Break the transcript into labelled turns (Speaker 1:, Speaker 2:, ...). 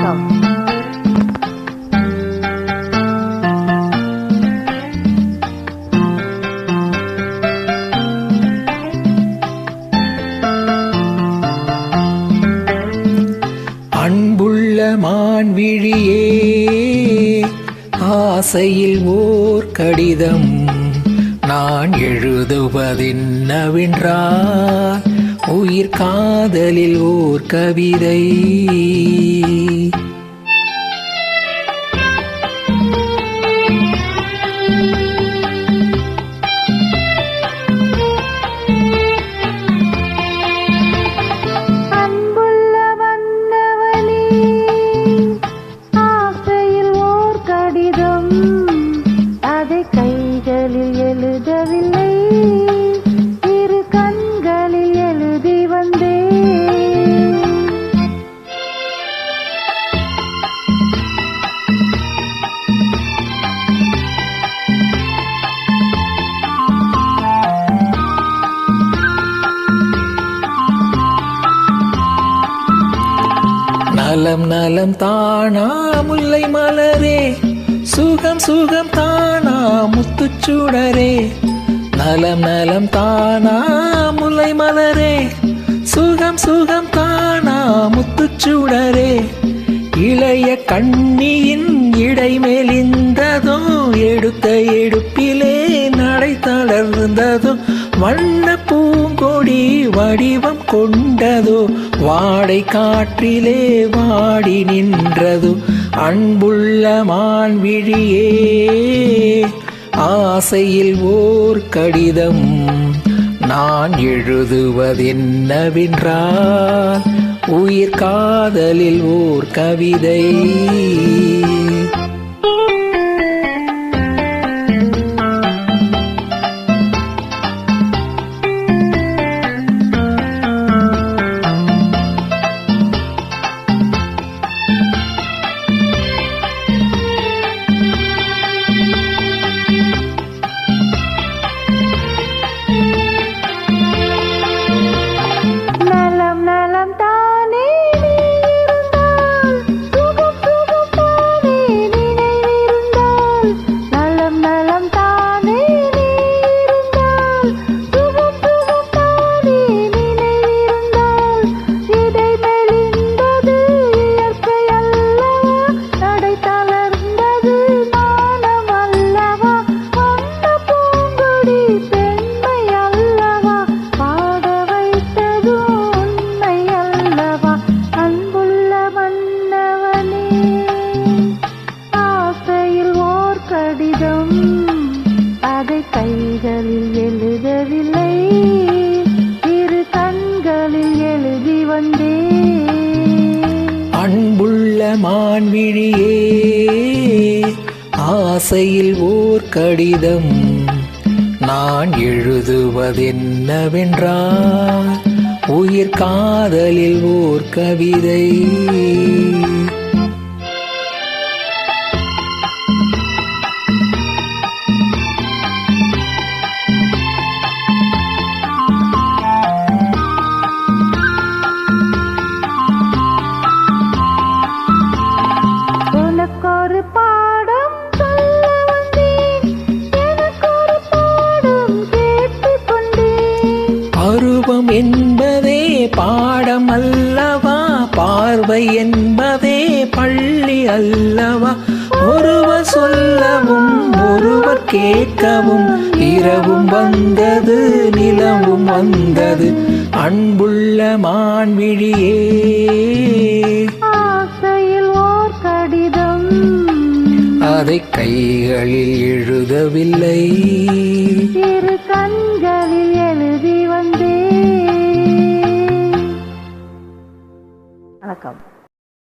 Speaker 1: gmail.com.
Speaker 2: அன்புள்ள மான்விழியே, ஆசையில் ஓர் கடிதம் நான் எழுதுவதென்னவென்றால் உயிர் காதலில் ஓர் கவிதை.
Speaker 3: எழுதவில்லை, இரு கண்களில் எழுதி வந்தேன்.
Speaker 2: நலம் நலம் தானா முல்லை மலரே, சுகம் சுகம் தானா முத்துச்சுடரே. நலம் நலம் தானா முல்லை மலரே, சுகம் சுகம் தானா முத்துச்சுடரே. இளைய கண்ணியின் இடை மெலிந்ததோ, எடுத்த எடுப்பிலே நடை தளர்ந்ததோ. வண்ண பூங்கொடி வடிவம் கொண்டதோ, வாடை காற்றிலே வாடி நின்றதோ. அன்புள்ள மான்விழியே, ஆசையில் ஓர் கடிதம் நான் எழுதுவதென்னவென்றால் உயிர் காதலில் ஓர் கவிதை.
Speaker 3: கைகளில் எழுதவில்லை, இரு கண்களில் எழுதி வந்தேன்.
Speaker 2: அன்புள்ள மான்விழியே, ஆசையில் ஓர் கடிதம் நான் எழுதுவதென்னவென்றால் உயிர் காதலில் ஓர் கவிதை.
Speaker 3: உனக்கொரு பாடம் சொல்ல வந்தேன், எனக்கொரு பாடம் கேட்டுக்கொண்டேன்.
Speaker 2: பருவம் என்பதே பாடம் அல்லவா, பார்வை என்பதே பள்ளி அல்லவா. ஒருவர் சொல்லவும் ஒருவர் கேட்கவும், இரவும் வந்தது நிலவும் வந்தது. அன்புள்ள மான்விழியே,
Speaker 3: ஆசையில் ஓர் கடிதம்
Speaker 2: அதை கைகளில் எழுதவில்லை,